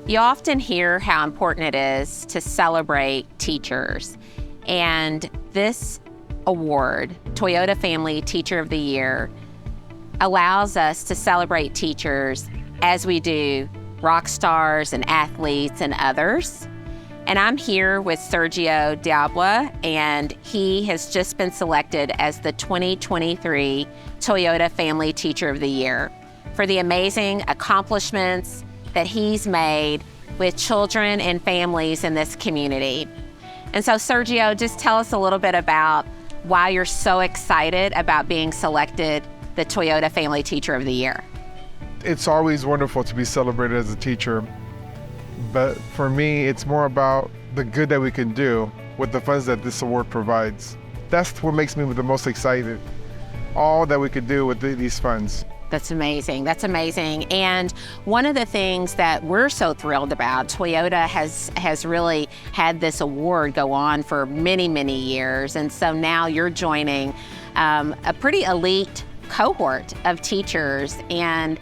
You often hear how important it is to celebrate teachers, and this award, Toyota Family Teacher of the Year, allows us to celebrate teachers as we do rock stars and athletes and others. And I'm here with Sergio de Alba, and he has just been selected as the 2023 Toyota Family Teacher of the Year for the amazing accomplishments that he's made with children and families in this community. And so Sergio, just tell us a little bit about why you're so excited about being selected the Toyota Family Teacher of the Year. It's always wonderful to be celebrated as a teacher, but for me, it's more about the good that we can do with the funds that this award provides. That's what makes me the most excited, all that we could do with these funds. That's amazing. That's amazing. And one of the things that we're so thrilled about, Toyota has really had this award go on for many, many years. And so now you're joining a pretty elite cohort of teachers. And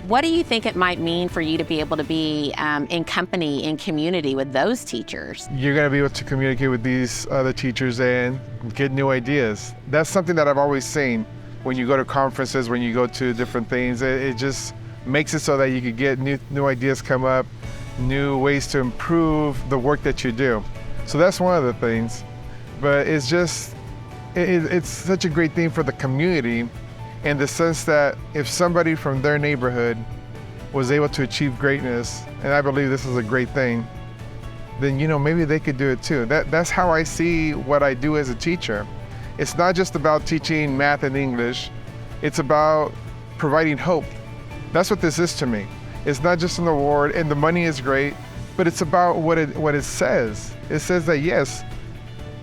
what do you think it might mean for you to be able to be in company, in community with those teachers? You're going to be able to communicate with these other teachers and get new ideas. That's something that I've always seen. When you go to conferences, when you go to different things, it just makes it so that you could get new ideas come up, new ways to improve the work that you do. So that's one of the things. But it's just, it's such a great thing for the community in the sense that if somebody from their neighborhood was able to achieve greatness, and I believe this is a great thing, then maybe they could do it too. That's how I see what I do as a teacher. It's not just about teaching math and English, it's about providing hope. That's what this is to me. It's not just an award, and the money is great, but it's about what it says. It says that yes,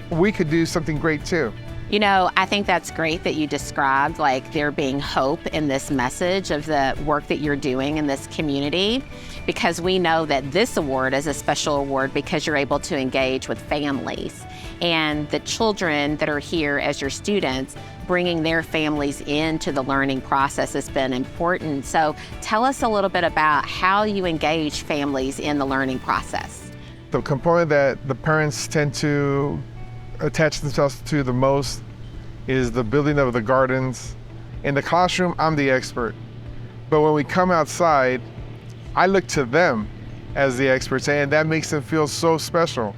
we could do something great too. I think that's great that you described like there being hope in this message of the work that you're doing in this community, because we know that this award is a special award because you're able to engage with families and the children that are here as your students. Bringing their families into the learning process has been important. So tell us a little bit about how you engage families in the learning process. The component that the parents tend to attach themselves to the most is the building of the gardens. In the classroom, I'm the expert. But when we come outside, I look to them as the experts, and that makes them feel so special.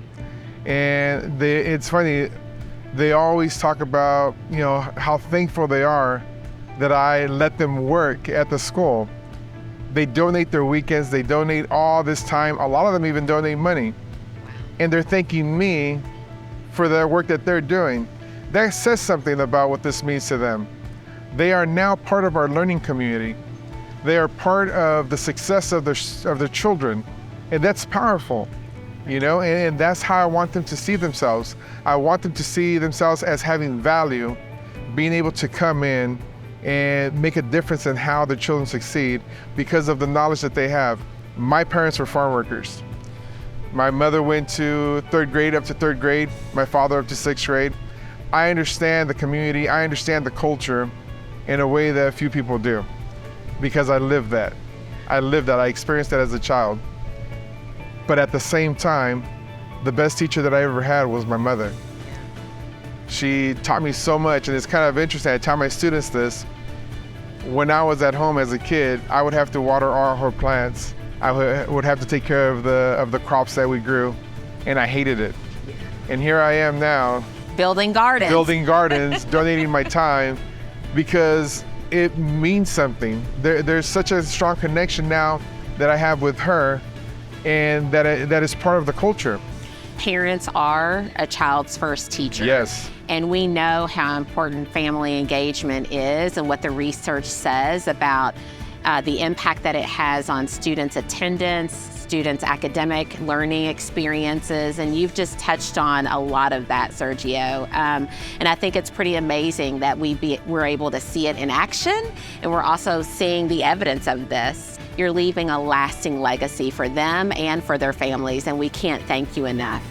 And it's funny, they always talk about, how thankful they are that I let them work at the school. They donate their weekends, they donate all this time. A lot of them even donate money. And they're thanking me for their work that they're doing. That says something about what this means to them. They are now part of our learning community. They are part of the success of their children, and that's powerful, and that's how I want them to see themselves. I want them to see themselves as having value, being able to come in and make a difference in how the children succeed because of the knowledge that they have. My parents were farm workers. My mother went to third grade up to third grade, my father up to sixth grade. I understand the community, I understand the culture in a way that few people do because I lived that. I experienced that as a child. But at the same time, the best teacher that I ever had was my mother. She taught me so much, and it's kind of interesting, I tell my students this. When I was at home as a kid, I would have to water all her plants. I would have to take care of the crops that we grew, and I hated it. And here I am now. Building gardens, donating my time because it means something. There's such a strong connection now that I have with her, and that is part of the culture. Parents are a child's first teacher. Yes. And we know how important family engagement is and what the research says about the impact that it has on students' attendance, students' academic learning experiences, and you've just touched on a lot of that, Sergio. And I think it's pretty amazing that we're able to see it in action, and we're also seeing the evidence of this. You're leaving a lasting legacy for them and for their families, and we can't thank you enough.